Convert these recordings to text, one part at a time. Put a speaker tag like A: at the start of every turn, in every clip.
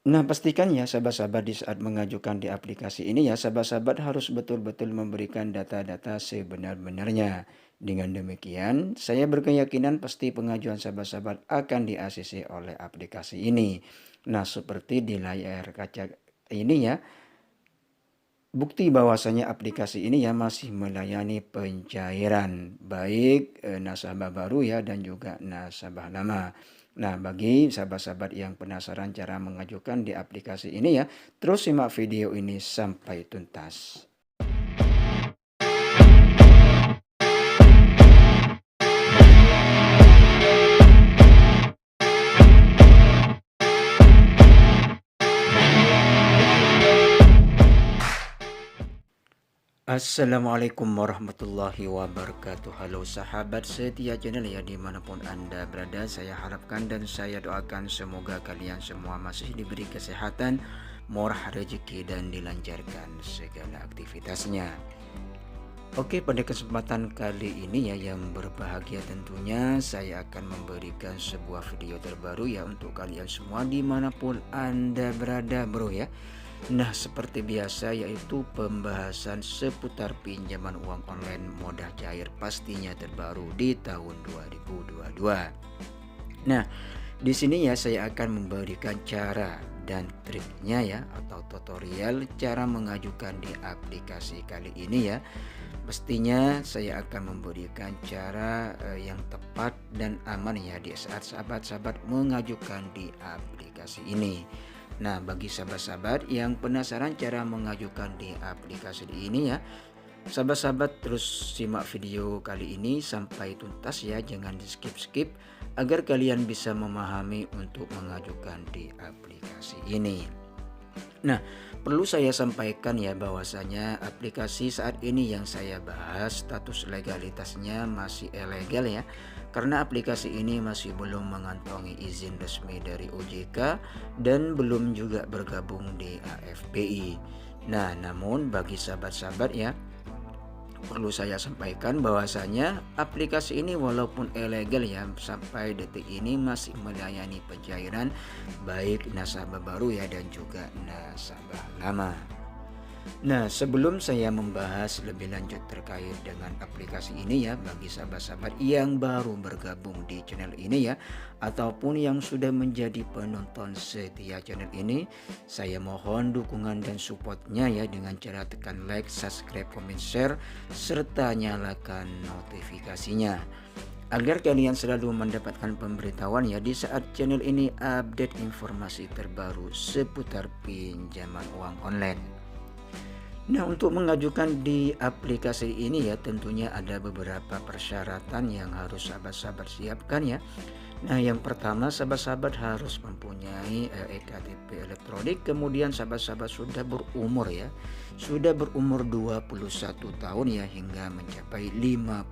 A: Nah, pastikan ya sahabat-sahabat di saat mengajukan di aplikasi ini ya, sahabat-sahabat harus betul-betul memberikan data-data sebenar-benarnya. Dengan demikian, saya berkeyakinan pasti pengajuan sahabat-sahabat akan di-ACC oleh aplikasi ini. Nah, seperti di layar kaca ini ya, bukti bahwasanya aplikasi ini ya masih melayani pencairan baik nasabah baru ya dan juga nasabah lama. Nah, bagi sahabat-sahabat yang penasaran cara mengajukan di aplikasi ini ya, terus simak video ini sampai tuntas. Assalamualaikum warahmatullahi wabarakatuh. Halo sahabat setia channel ya, dimanapun anda berada, saya harapkan dan saya doakan semoga kalian semua masih diberi kesehatan, murah rezeki dan dilancarkan segala aktivitasnya. Oke, pada kesempatan kali ini ya yang berbahagia tentunya saya akan memberikan sebuah video terbaru ya untuk kalian semua dimanapun anda berada bro ya. Nah, seperti biasa yaitu pembahasan seputar pinjaman uang online modah cair pastinya terbaru di tahun 2022. Nah, di sini ya saya akan memberikan cara dan triknya ya atau tutorial cara mengajukan di aplikasi kali ini ya. Pastinya saya akan memberikan cara yang tepat dan aman ya di saat sahabat-sahabat mengajukan di aplikasi ini. Nah, bagi sahabat-sahabat yang penasaran cara mengajukan di aplikasi ini ya, sahabat-sahabat terus simak video kali ini sampai tuntas ya, jangan di skip-skip agar kalian bisa memahami untuk mengajukan di aplikasi ini. Nah, perlu saya sampaikan ya bahwasanya aplikasi saat ini yang saya bahas status legalitasnya masih ilegal ya. Karena aplikasi ini masih belum mengantongi izin resmi dari OJK dan belum juga bergabung di AFPI. Nah, namun bagi sahabat-sahabat ya, perlu saya sampaikan bahwasanya aplikasi ini walaupun ilegal ya sampai detik ini masih melayani pencairan baik nasabah baru ya dan juga nasabah lama. Nah, sebelum saya membahas lebih lanjut terkait dengan aplikasi ini ya, bagi sahabat-sahabat yang baru bergabung di channel ini ya, ataupun yang sudah menjadi penonton setia channel ini, saya mohon dukungan dan supportnya ya dengan cara tekan like, subscribe, komen, share, serta nyalakan notifikasinya. Agar kalian selalu mendapatkan pemberitahuan ya di saat channel ini update informasi terbaru seputar pinjaman uang online. Nah, untuk mengajukan di aplikasi ini ya tentunya ada beberapa persyaratan yang harus sahabat-sahabat siapkan ya. Nah, yang pertama sahabat-sahabat harus mempunyai ektp elektronik, kemudian sahabat-sahabat sudah berumur ya. Sudah berumur 21 tahun ya hingga mencapai 55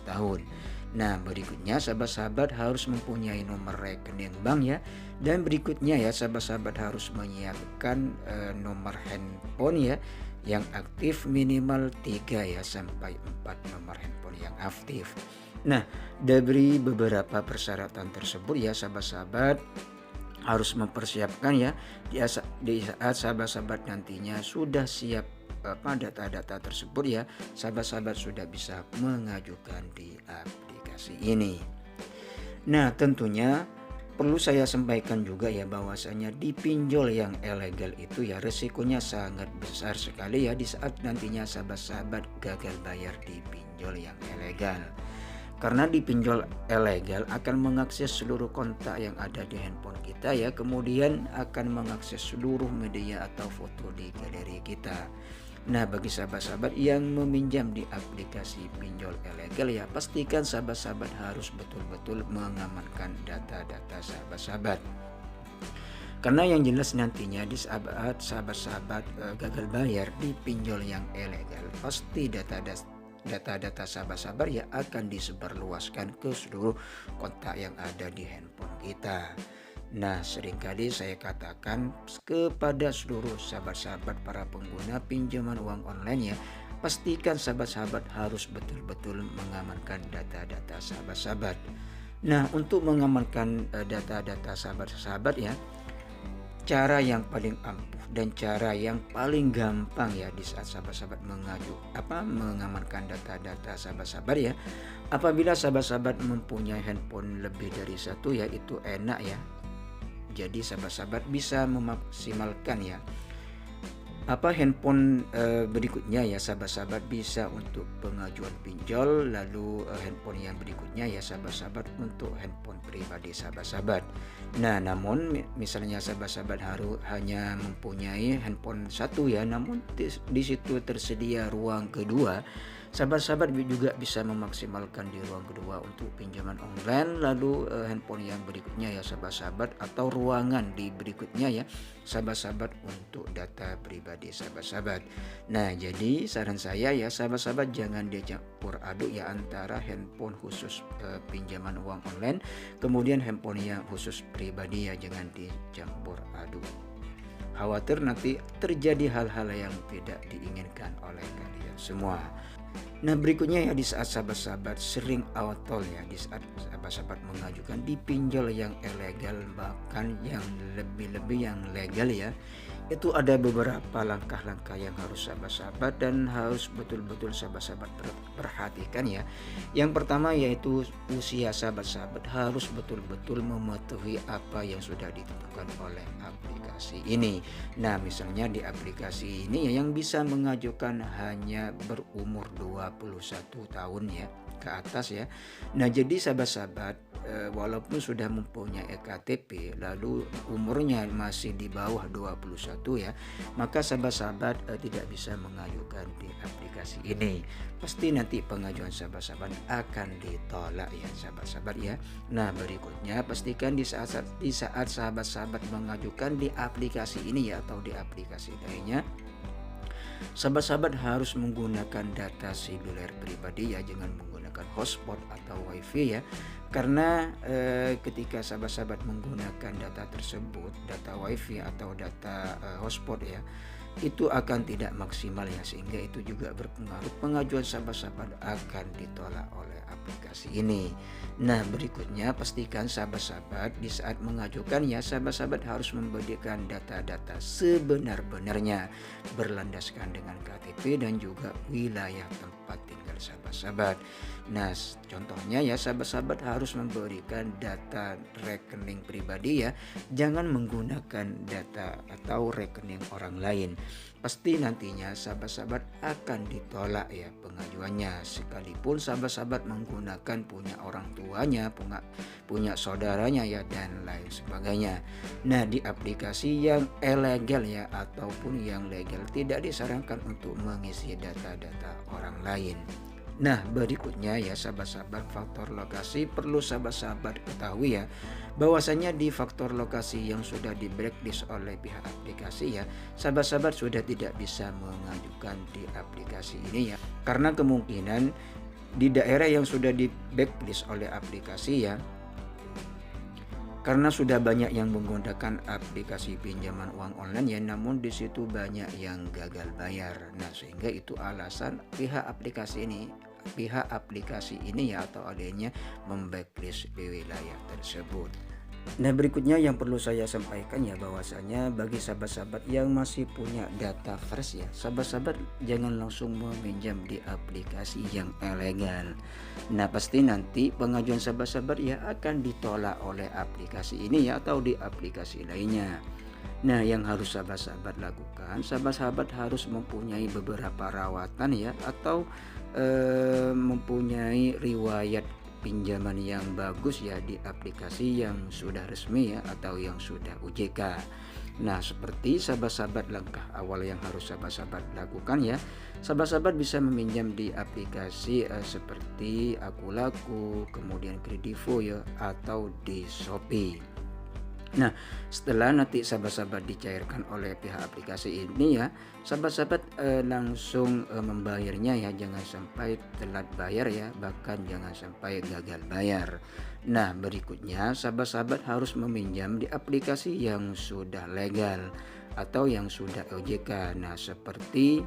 A: tahun. Nah, berikutnya sahabat-sahabat harus mempunyai nomor rekening bank ya. Dan berikutnya ya sahabat-sahabat harus menyiapkan nomor handphone ya yang aktif minimal 3 ya sampai 4 nomor handphone yang aktif. Nah, dari beberapa persyaratan tersebut ya sahabat-sahabat harus mempersiapkan ya di saat sahabat-sahabat nantinya sudah siap data-data tersebut ya, sahabat-sahabat sudah bisa mengajukan di aplikasi ini. Nah, tentunya perlu saya sampaikan juga ya bahwasanya di pinjol yang ilegal itu ya resikonya sangat besar sekali ya di saat nantinya sahabat-sahabat gagal bayar di pinjol yang ilegal. Karena di pinjol ilegal akan mengakses seluruh kontak yang ada di handphone kita ya, kemudian akan mengakses seluruh media atau foto di galeri kita. Nah, bagi sahabat-sahabat yang meminjam di aplikasi pinjol ilegal ya, pastikan sahabat-sahabat harus betul-betul mengamankan data-data sahabat-sahabat. Karena yang jelas nantinya di saat sahabat-sahabat gagal bayar di pinjol yang ilegal, pasti data-data sahabat-sahabat ya akan disebarluaskan ke seluruh kontak yang ada di handphone kita. Nah, seringkali saya katakan kepada seluruh sahabat-sahabat para pengguna pinjaman uang online ya, pastikan sahabat-sahabat harus betul-betul mengamankan data-data sahabat-sahabat. Nah, untuk mengamankan data-data sahabat-sahabat ya, cara yang paling ampuh dan cara yang paling gampang ya di saat sahabat-sahabat mengamankan data-data sahabat-sahabat ya. Apabila sahabat-sahabat mempunyai handphone lebih dari satu ya, itu enak ya. Jadi sahabat-sahabat bisa memaksimalkan ya handphone berikutnya ya, sahabat-sahabat bisa untuk pengajuan pinjol, lalu handphone yang berikutnya ya sahabat-sahabat untuk handphone pribadi sahabat-sahabat. Nah, namun misalnya sahabat-sahabat hanya mempunyai handphone satu ya, namun di situ tersedia ruang kedua, sahabat-sahabat juga bisa memaksimalkan di ruang kedua untuk pinjaman online, lalu handphone yang berikutnya ya sahabat-sahabat, atau ruangan di berikutnya ya sahabat-sahabat untuk data pribadi sahabat-sahabat. Nah, jadi saran saya ya sahabat-sahabat jangan dicampur aduk ya antara handphone khusus pinjaman uang online kemudian handphone yang khusus pribadi ya, jangan dicampur aduk. Khawatir nanti terjadi hal-hal yang tidak diinginkan oleh kalian semua. Nah, berikutnya ya, di saat sahabat-sahabat sering awtol ya, di saat sahabat-sahabat mengajukan di pinjol yang ilegal bahkan yang lebih-lebih yang legal ya, itu ada beberapa langkah-langkah yang harus sahabat-sahabat dan harus betul-betul sahabat-sahabat perhatikan ya. Yang pertama yaitu usia sahabat-sahabat harus betul-betul mematuhi apa yang sudah ditentukan oleh aplikasi ini. Nah, misalnya di aplikasi ini ya yang bisa mengajukan hanya berumur 21 tahun ya ke atas ya. Nah, jadi sahabat-sahabat walaupun sudah mempunyai ektp lalu umurnya masih di bawah 21 ya, maka sahabat-sahabat tidak bisa mengajukan di aplikasi ini. Pasti nanti pengajuan sahabat-sahabat akan ditolak ya sahabat-sahabat ya. Nah, berikutnya pastikan di saat sahabat-sahabat mengajukan di aplikasi ini ya atau di aplikasi lainnya, sahabat-sahabat harus menggunakan data seluler pribadi ya, jangan menggunakan hotspot atau wifi ya. Karena ketika sahabat-sahabat menggunakan data tersebut, data wifi atau data hotspot ya, itu akan tidak maksimal ya, sehingga itu juga berpengaruh pengajuan sahabat-sahabat akan ditolak oleh aplikasi ini. Nah, berikutnya pastikan sahabat-sahabat di saat mengajukan ya, sahabat-sahabat harus memberikan data-data sebenar-benarnya berlandaskan dengan KTP dan juga wilayah tempat tinggal sahabat-sahabat. Nah, contohnya ya sahabat-sahabat harus memberikan data rekening pribadi ya, jangan menggunakan data atau rekening orang lain. Pasti nantinya sahabat-sahabat akan ditolak ya pengajuannya, sekalipun sahabat-sahabat menggunakan punya orang tuanya, punya saudaranya ya dan lain sebagainya. Nah, di aplikasi yang ilegal ya ataupun yang legal tidak disarankan untuk mengisi data-data orang lain. Nah, berikutnya ya sahabat-sahabat, faktor lokasi perlu sahabat-sahabat ketahui ya, bahwasanya di faktor lokasi yang sudah di blacklist oleh pihak aplikasi ya, sahabat-sahabat sudah tidak bisa mengajukan di aplikasi ini ya, karena kemungkinan di daerah yang sudah di blacklist oleh aplikasi ya, karena sudah banyak yang menggunakan aplikasi pinjaman uang online ya, namun di situ banyak yang gagal bayar. Nah, sehingga itu alasan pihak aplikasi ini ya atau adanya memblacklist di wilayah tersebut. Nah, berikutnya yang perlu saya sampaikan ya, bahwasanya bagi sahabat-sahabat yang masih punya data fresh ya, sahabat-sahabat jangan langsung meminjam di aplikasi yang ilegal. Nah, pasti nanti pengajuan sahabat-sahabat ya akan ditolak oleh aplikasi ini ya atau di aplikasi lainnya. Nah, yang harus sahabat-sahabat lakukan, sahabat-sahabat harus mempunyai beberapa rawatan ya atau mempunyai riwayat pinjaman yang bagus ya di aplikasi yang sudah resmi ya atau yang sudah OJK. Nah, seperti sahabat-sahabat langkah awal yang harus sahabat-sahabat lakukan ya, sahabat-sahabat bisa meminjam di aplikasi seperti Akulaku, kemudian Kredivo ya atau di Shopee. Nah, setelah nanti sahabat-sahabat dicairkan oleh pihak aplikasi ini ya, sahabat-sahabat langsung membayarnya ya, jangan sampai telat bayar ya, bahkan jangan sampai gagal bayar. Nah, berikutnya sahabat-sahabat harus meminjam di aplikasi yang sudah legal atau yang sudah OJK. Nah, seperti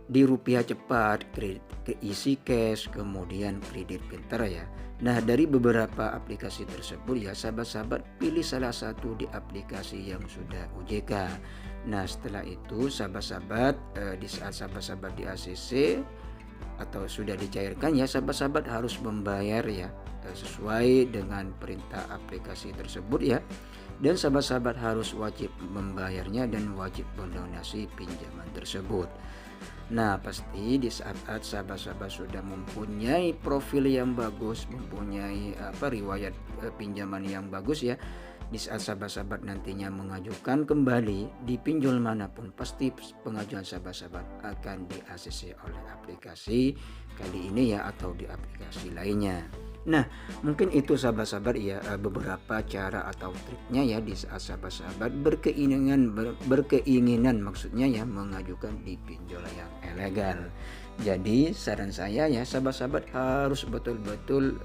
A: di Rupiah Cepat, Easy Cash, kemudian Kredit Pintar ya. Nah, dari beberapa aplikasi tersebut ya sahabat-sahabat pilih salah satu di aplikasi yang sudah OJK. Nah, setelah itu sahabat-sahabat di saat sahabat-sahabat di ACC atau sudah dicairkan ya sahabat-sahabat harus membayar ya sesuai dengan perintah aplikasi tersebut ya. Dan sahabat-sahabat harus wajib membayarnya dan wajib melunasi pinjaman tersebut. Nah, pasti di saat sahabat-sahabat sudah mempunyai profil yang bagus, mempunyai riwayat pinjaman yang bagus ya. Di saat sahabat-sahabat nantinya mengajukan kembali di pinjol manapun, pasti pengajuan sahabat-sahabat akan di-ACC oleh aplikasi kali ini ya atau di aplikasi lainnya. Nah, mungkin itu sahabat-sahabat ya beberapa cara atau triknya ya di saat sahabat-sahabat berkeinginan maksudnya ya mengajukan di pinjol yang ilegal. Jadi saran saya ya sahabat-sahabat harus betul-betul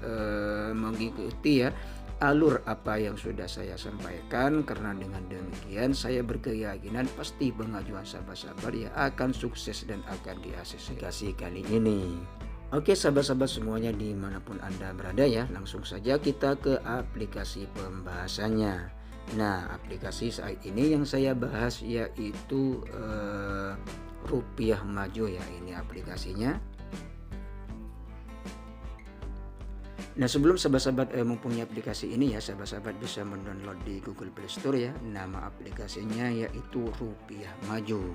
A: mengikuti ya alur apa yang sudah saya sampaikan, karena dengan demikian saya berkeyakinan pasti pengajuan sahabat-sahabat ya akan sukses dan akan di-ACC kali ini. Oke sahabat-sahabat semuanya dimanapun Anda berada ya, langsung saja kita ke aplikasi pembahasannya. Nah, aplikasi saat ini yang saya bahas yaitu Rupiah Maju ya, ini aplikasinya. Nah, sebelum sahabat-sahabat mempunyai aplikasi ini ya, sahabat-sahabat bisa mendownload di Google Play Store ya. Nama aplikasinya yaitu Rupiah Maju.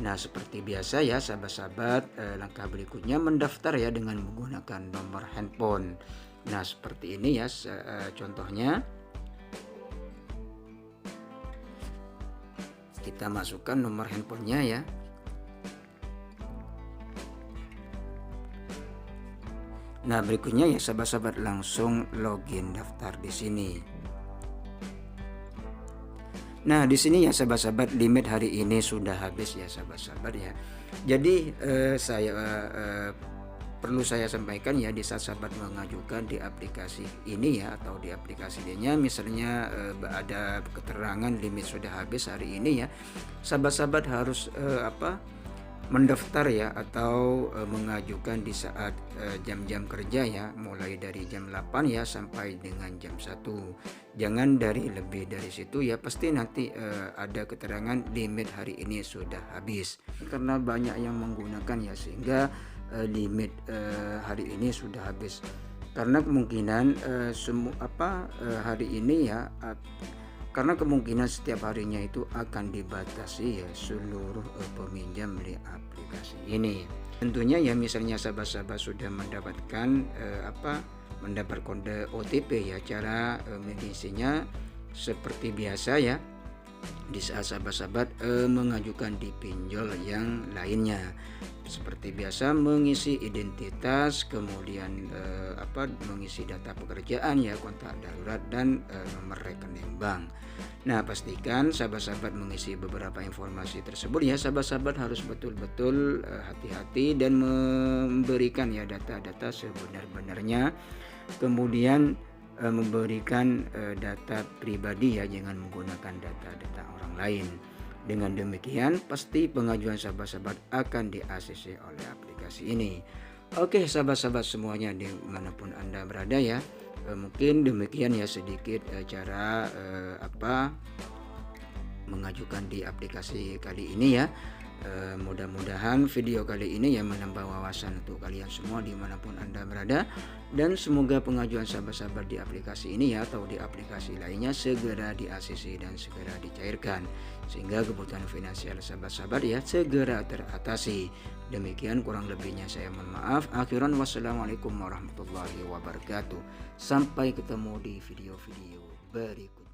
A: Nah, seperti biasa ya sahabat-sahabat, langkah berikutnya mendaftar ya dengan menggunakan nomor handphone. Nah, seperti ini ya contohnya. Kita masukkan nomor handphonenya ya. Nah, berikutnya ya sahabat-sahabat langsung login daftar di sini. Nah, di sini ya sahabat-sahabat limit hari ini sudah habis ya sahabat-sahabat ya. Jadi perlu saya sampaikan ya di saat sahabat mengajukan di aplikasi ini ya atau di aplikasi lainnya, misalnya ada keterangan limit sudah habis hari ini ya, sahabat-sahabat harus mendaftar ya atau mengajukan di saat jam-jam kerja ya, mulai dari jam 8 ya sampai dengan jam 1. Jangan dari lebih dari situ ya, pasti nanti ada keterangan limit hari ini sudah habis. Karena banyak yang menggunakan ya sehingga limit hari ini sudah habis. Karena kemungkinan hari ini ya karena kemungkinan setiap harinya itu akan dibatasi ya seluruh peminjam di aplikasi ini. Tentunya ya misalnya sahabat-sahabat sudah mendapatkan mendapat kode OTP ya, cara mengisinya seperti biasa ya di saat sahabat-sahabat mengajukan di pinjol yang lainnya. Seperti biasa mengisi identitas, kemudian mengisi data pekerjaan ya, kontak darurat dan nomor rekening bank. Nah, pastikan sahabat-sahabat mengisi beberapa informasi tersebut ya. Sahabat-sahabat harus betul-betul hati-hati dan memberikan ya data-data sebenar-benarnya. Kemudian memberikan data pribadi ya, jangan menggunakan data-data orang lain. Dengan demikian pasti pengajuan sahabat-sahabat akan di-ACC oleh aplikasi ini. Oke sahabat-sahabat semuanya dimanapun Anda berada ya, mungkin demikian ya sedikit cara mengajukan di aplikasi kali ini ya. Mudah-mudahan video kali ini yang menambah wawasan untuk kalian semua dimanapun Anda berada, dan semoga pengajuan sahabat-sahabat di aplikasi ini ya atau di aplikasi lainnya segera di-ACC dan segera dicairkan sehingga kebutuhan finansial sahabat-sahabat ya segera teratasi. Demikian kurang lebihnya saya mohon maaf. Akhiran wassalamualaikum warahmatullahi wabarakatuh. Sampai ketemu di video-video berikutnya.